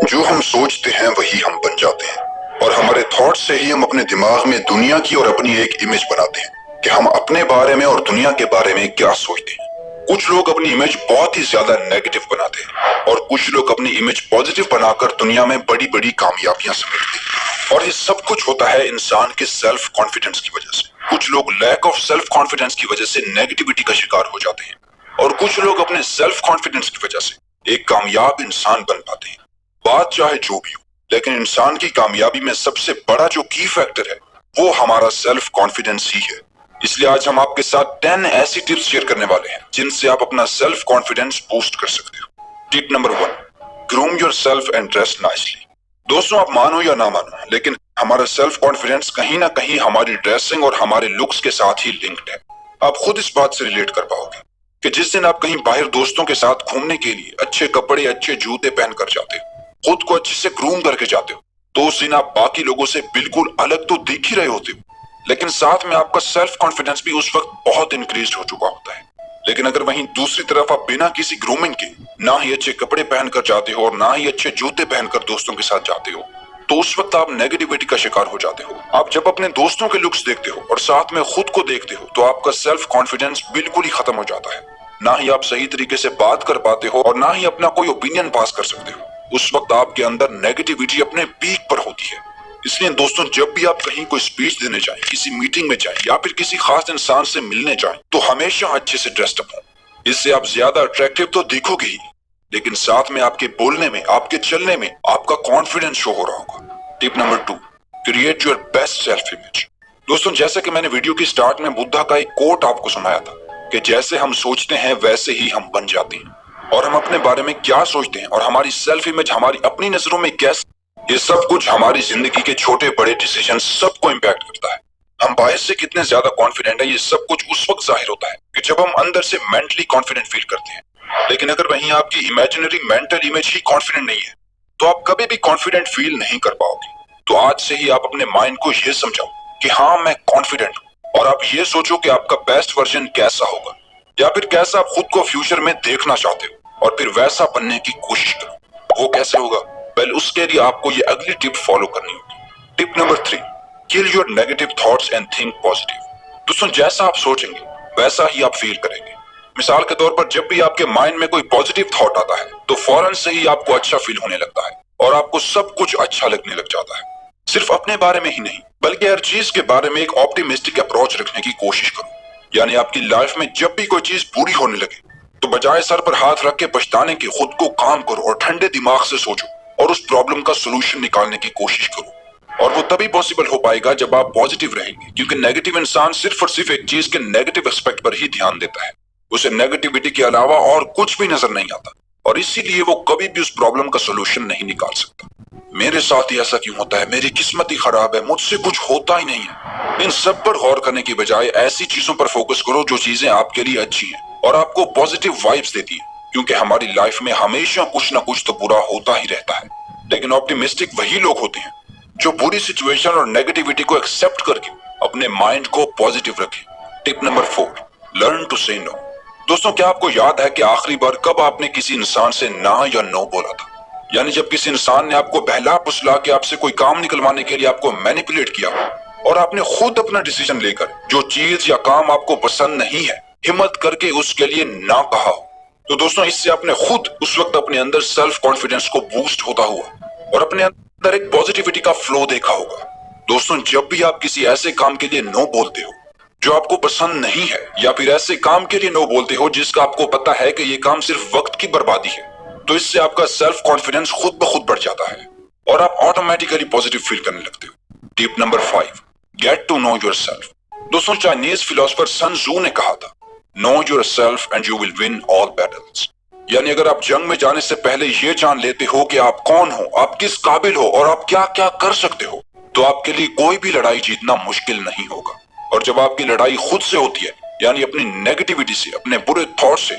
जो हम सोचते हैं वही हम बन जाते हैं, और हमारे थॉट से ही हम अपने दिमाग में दुनिया की और अपनी एक इमेज बनाते हैं कि हम अपने बारे में और दुनिया के बारे में क्या सोचते हैं। कुछ लोग अपनी इमेज बहुत ही ज्यादा नेगेटिव बनाते हैं और कुछ लोग अपनी इमेज पॉजिटिव बनाकर दुनिया में बड़ी बड़ी कामयाबियां समेटते हैं, और ये सब कुछ होता है इंसान के सेल्फ कॉन्फिडेंस की वजह से। कुछ लोग लैक ऑफ सेल्फ कॉन्फिडेंस की वजह से नेगेटिविटी का शिकार हो जाते हैं, और कुछ लोग अपने सेल्फ कॉन्फिडेंस की वजह से एक कामयाब इंसान बन पाते हैं। बात चाहे जो भी हो, लेकिन इंसान की कामयाबी में सबसे बड़ा जो की फैक्टर है वो हमारा सेल्फ कॉन्फिडेंस ही है। इसलिए आज हम आपके साथ 10 ऐसी टिप्स शेयर करने वाले हैं जिनसे आप अपना सेल्फ कॉन्फिडेंस बूस्ट कर सकते हो। Tip number 1, groom yourself and dress nicely. दोस्तों, आप मानो या ना मानो, लेकिन हमारा सेल्फ कॉन्फिडेंस कहीं ना कहीं हमारी ड्रेसिंग और हमारे लुक्स के साथ ही लिंक्ड है। आप खुद इस बात से रिलेट कर पाओगे कि जिस दिन आप कहीं बाहर दोस्तों के साथ घूमने के लिए अच्छे कपड़े, अच्छे जूते पहनकर जाते हो, खुद को अच्छे से ग्रूम करके जाते हो, तो उस दिन आप बाकी लोगों से बिल्कुल अलग तो दिख ही रहे होते हो, लेकिन साथ में आपका सेल्फ कॉन्फिडेंस भी उस वक्त बहुत इंक्रीज हो चुका होता है। लेकिन अगर वहीं दूसरी तरफ आप बिना किसी ग्रूमिंग के ना ही अच्छे कपड़े पहनकर जाते हो और ना ही अच्छे जूते पहनकर दोस्तों के साथ जाते हो, तो उस वक्त आप नेगेटिविटी का शिकार हो जाते हो। आप जब अपने दोस्तों के लुक्स देखते हो और साथ में खुद को देखते हो, तो आपका सेल्फ कॉन्फिडेंस बिल्कुल ही खत्म हो जाता है। ना ही आप सही तरीके से बात कर पाते हो और ना ही अपना कोई ओपिनियन पास कर सकते हो। उस वक्त आपके अंदर नेगेटिविटी अपने पीक पर होती है। इसलिए दोस्तों, जब भी आप कहीं कोई स्पीच देने जाएं, किसी मीटिंग में जाएं या फिर किसी खास इंसान से मिलने जाएं, तो हमेशा अच्छे से ड्रेस्ड अप हो। इससे आप ज्यादा अट्रैक्टिव तो दिखोगे ही, लेकिन साथ में आपके बोलने में, आपके चलने में आपका कॉन्फिडेंस शो हो रहा होगा। Tip number 2, create your best self image. दोस्तों, जैसे कि मैंने वीडियो की स्टार्ट में बुद्धा का एक कोट आपको सुनाया था कि जैसे हम सोचते हैं वैसे ही हम बन जाते हैं, और हम अपने बारे में क्या सोचते हैं और हमारी सेल्फ इमेज हमारी अपनी नजरों में कैसे, ये सब कुछ हमारी जिंदगी के छोटे बड़े डिसीजन सबको इम्पैक्ट करता है। हम बाहर से कितने ज्यादा कॉन्फिडेंट है, ये सब कुछ उस वक्त जाहिर होता है कि जब हम अंदर से मेंटली कॉन्फिडेंट फील करते हैं। लेकिन अगर वहीं आपकी इमेजिनरी मेंटल इमेज ही कॉन्फिडेंट नहीं है, तो आप कभी भी कॉन्फिडेंट फील नहीं कर पाओगे। तो आज से ही आप अपने माइंड को ये समझाओ कि हाँ, मैं कॉन्फिडेंट हूँ, और आप ये सोचो कि आपका बेस्ट वर्जन कैसा होगा, या फिर कैसा आप खुद को फ्यूचर में देखना चाहते हो, और फिर वैसा बनने की कोशिश करो। वो कैसे होगा? वेल, उसके लिए आपको ये अगली टिप फॉलो करनी होगी। Tip number 3, kill your negative thoughts and think positive. दोस्तों, जैसा आप सोचेंगे वैसा ही आप फील करेंगे। मिसाल के तौर पर, जब भी आपके माइंड में कोई पॉजिटिव थॉट आता है, तो फौरन से ही आपको अच्छा फील होने लगता है और आपको सब कुछ अच्छा लगने लग जाता है। सिर्फ अपने बारे में ही नहीं, बल्कि हर चीज के बारे में एक ऑप्टिमिस्टिक अप्रोच रखने की कोशिश करो। यानी आपकी लाइफ में जब भी कोई चीज बुरी होने लगे, तो बजाय सर पर हाथ रख के पछताने के खुद को काम करो और ठंडे दिमाग से सोचो और उस प्रॉब्लम का सोल्यूशन निकालने की कोशिश करो। और वो तभी पॉसिबल हो पाएगा जब आप पॉजिटिव रहेंगे, क्योंकि नेगेटिव इंसान सिर्फ और सिर्फ एक चीज के नेगेटिव एस्पेक्ट पर ही ध्यान देता है। उसे नेगेटिविटी के अलावा और कुछ भी नजर नहीं आता, और इसीलिए वो कभी भी उस प्रॉब्लम का सोल्यूशन नहीं निकाल सकता। मेरे साथ ही ऐसा क्यों होता है, मेरी किस्मत ही खराब है, मुझसे कुछ होता ही नहीं है। इन सब पर गौर करने की बजाय ऐसी चीजों पर फोकस करो जो चीजें आपके लिए अच्छी हैं और आपको पॉजिटिव वाइब्स देती है, क्योंकि हमारी लाइफ में हमेशा कुछ ना कुछ तो बुरा होता ही रहता है। लेकिन ऑप्टिमिस्टिक वही लोग होते हैं जो बुरी सिचुएशन और नेगेटिविटी को एक्सेप्ट करके अपने माइंड को पॉजिटिव रखें। टिप नंबर 4, लर्न टू से नो। दोस्तों, क्या आपको याद है कि आखिरी बार कब आपने किसी इंसान से ना या नो बोला था? यानी जब किसी इंसान ने आपको बहला फुसला के आपसे कोई काम निकलवाने के लिए आपको मैनिपुलेट किया और आपने खुद अपना डिसीजन लेकर जो चीज या काम आपको पसंद नहीं है, हिम्मत करके उसके लिए ना कहा हो। तो दोस्तों, इससे आपने खुद उस वक्त अपने अंदर सेल्फ कॉन्फिडेंस को बूस्ट होता हुआ और अपने अंदर एक पॉजिटिविटी का फ्लो देखा होगा। दोस्तों, जब भी आप किसी ऐसे काम के लिए नो बोलते हो जो आपको पसंद नहीं है, या फिर ऐसे काम के लिए नो बोलते हो जिसका आपको पता है कि ये काम सिर्फ वक्त की बर्बादी है, तो इससे आपका सेल्फ कॉन्फिडेंस खुद ब खुद बढ़ जाता है और आप ऑटोमेटिकली पॉजिटिव फील करने लगते हो। Tip number 5, get to know yourself. दोस्तों, चाइनीज फिलोसोफर सन त्जू ने कहा था, know yourself and you will win all battles. यानी अगर आप जंग में जाने से पहले ये जान लेते हो कि आप कौन हो, आप किस काबिल हो और आप क्या क्या कर सकते हो, तो आपके लिए कोई भी लड़ाई जीतना मुश्किल नहीं होगा। और जब आपकी लड़ाई खुद से होती है, यानी अपनी नेगेटिविटी से, अपने बुरे थॉट से,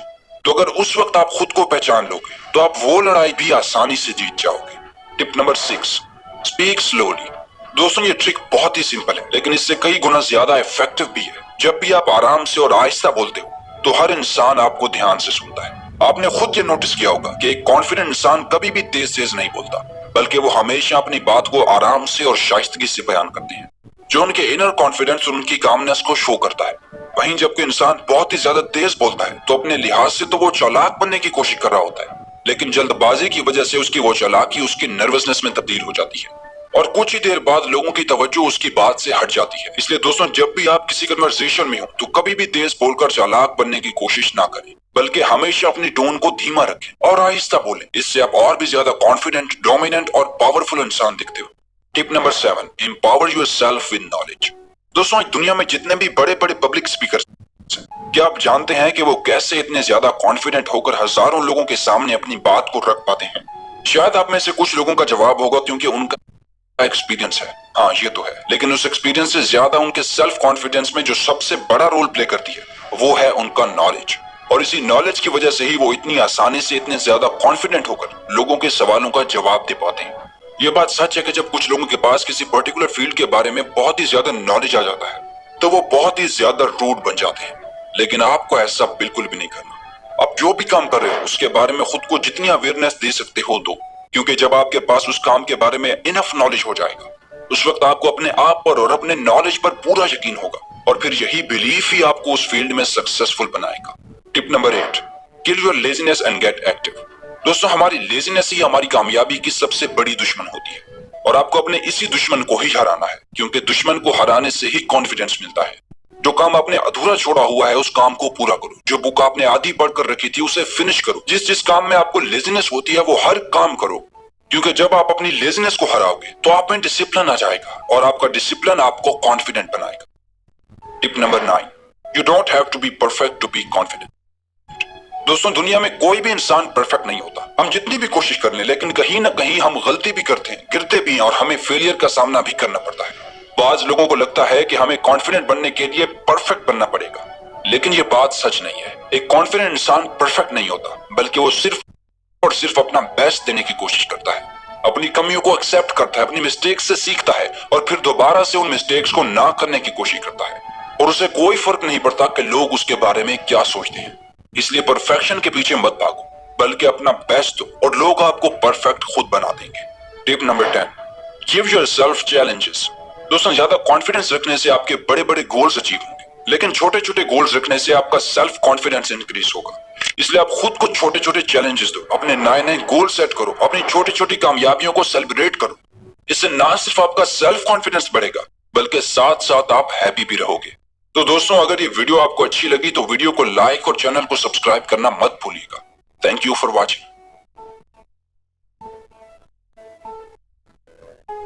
तो अगर उस वक्त आप खुद को पहचान लोगे, तो आप वो लड़ाई भी आसानी से जीत जाओगे। Tip number 6, speak slowly. दोस्तों, ये ट्रिक बहुत ही सिंपल है, लेकिन इससे कई गुना ज्यादा इफेक्टिव भी है। जब भी आप आराम से और आहिस्ता बोलते हो, तो हर इंसान आपको ध्यान से सुनता है। आपने खुद ये नोटिस किया होगा कि एक कॉन्फिडेंट इंसान कभी भी तेज तेज नहीं बोलता, बल्कि वो हमेशा अपनी बात को आराम से और शाइस्तगी से बयान करते हैं, जो उनके इनर कॉन्फिडेंस और उनकी कामनेस को शो करता है। वहीं जब कोई इंसान बहुत ही ज्यादा तेज बोलता है तो अपने लिहाज से तो वो चालाक बनने की कोशिश कर रहा होता है, लेकिन जल्दबाजी की वजह से उसकी वो चालाकी उसकी नर्वसनेस में तब्दील हो जाती है और कुछ ही देर बाद लोगों की तवज्जो उसकी बात से हट जाती है। इसलिए दोस्तों, जब भी आप किसी कन्वर्सेशन में हो तो कभी भी तेज बोलकर चालाक बनने की कोशिश ना करें, बल्कि हमेशा अपनी टोन को धीमा रखें और आहिस्ता बोलें। इससे आप और भी ज्यादा कॉन्फिडेंट, डोमिनेंट और पावरफुल इंसान दिखते हो। Tip number 7, empower yourself with knowledge. दोस्तों, दुनिया में जितने भी बड़े बड़े पब्लिक स्पीकर, क्या आप जानते हैं कि वो कैसे इतने ज्यादा कॉन्फिडेंट होकर हजारों लोगों के सामने अपनी बात को रख पाते हैं? शायद आप में से कुछ लोगों का जवाब होगा क्योंकि उनका एक्सपीरियंस है। हाँ, ये तो है, लेकिन उस एक्सपीरियंस से ज्यादा उनके सेल्फ कॉन्फिडेंस में जो सबसे बड़ा रोल प्ले करती है वो है उनका नॉलेज। और इसी नॉलेज की वजह से ही वो इतनी आसानी से इतने ज्यादा कॉन्फिडेंट होकर लोगों के सवालों का जवाब दे पाते हैं। ये बात सच है कि जब कुछ लोगों के पास किसी पर्टिकुलर फील्ड के बारे में बहुत ही ज्यादा नॉलेज आ जाता है तो वो बहुत ही ज्यादा रूड बन जाते हैं, लेकिन आपको ऐसा बिल्कुल भी नहीं करना। आप जो भी काम कर रहे हो उसके बारे में खुद को जितनी अवेयरनेस दे सकते हो दो, क्योंकि जब आपके पास उस काम के बारे में इनफ नॉलेज हो जाएगा उस वक्त आपको अपने आप पर और अपने नॉलेज पर पूरा यकीन होगा और फिर यही बिलीफ ही आपको उस फील्ड में सक्सेसफुल बनाएगा। Tip number 8, kill your laziness and gate active. दोस्तों, हमारी लेजीनेस ही हमारी कामयाबी की सबसे बड़ी दुश्मन होती है और आपको अपने इसी दुश्मन को ही हराना है, क्योंकि दुश्मन को हराने से ही कॉन्फिडेंस मिलता है। जो काम आपने अधूरा छोड़ा हुआ है उस काम को पूरा करो। जो बुक आपने आधी पढ़कर रखी थी उसे फिनिश करो। जिस काम में आपको लेजीनेस होती है वो हर काम करो, क्योंकि जब आप अपनी लेजीनेस को हराओगे तो आप में डिसिप्लिन आ जाएगा और आपका डिसिप्लिन आपको कॉन्फिडेंट बनाएगा। Tip number 9, you don't have to be perfect to be confident. दोस्तों, दुनिया में कोई भी इंसान परफेक्ट नहीं होता। हम जितनी भी कोशिश कर लें, लेकिन कहीं ना कहीं हम गलती भी करते हैं, गिरते भी हैं और हमें फेलियर का सामना भी करना पड़ता है। बाज लोगों को लगता है कि हमें कॉन्फिडेंट बनने के लिए परफेक्ट बनना पड़ेगा, लेकिन ये बात सच नहीं है। एक कॉन्फिडेंट इंसान परफेक्ट नहीं होता, बल्कि वो सिर्फ और सिर्फ अपना बेस्ट देने की कोशिश करता है, अपनी कमियों को एक्सेप्ट करता है, अपनी मिस्टेक्स से सीखता है और फिर दोबारा से उन मिस्टेक्स को ना करने की कोशिश करता है। और उसे कोई फर्क नहीं पड़ता कि लोग उसके बारे में क्या सोचते हैं। इसलिए परफेक्शन के पीछे मत भागो, बल्कि अपना बेस्ट दो और लोग आपको परफेक्ट खुद बना देंगे। Tip number 10, give yourself challenges. दोस्तों, ज्यादा कॉन्फिडेंस रखने से आपके बड़े बड़े गोल्स अचीव होंगे, लेकिन छोटे छोटे गोल्स रखने से आपका सेल्फ कॉन्फिडेंस इंक्रीज होगा। इसलिए आप खुद को छोटे छोटे चैलेंजेस दो, अपने नए नए गोल सेट करो, अपनी छोटी छोटी कामयाबियों को सेलिब्रेट करो। इससे ना सिर्फ आपका सेल्फ कॉन्फिडेंस बढ़ेगा, बल्कि साथ साथ आप हैप्पी भी रहोगे। तो दोस्तों, अगर ये वीडियो आपको अच्छी लगी तो वीडियो को लाइक और चैनल को सब्सक्राइब करना मत भूलिएगा। Thank you for watching.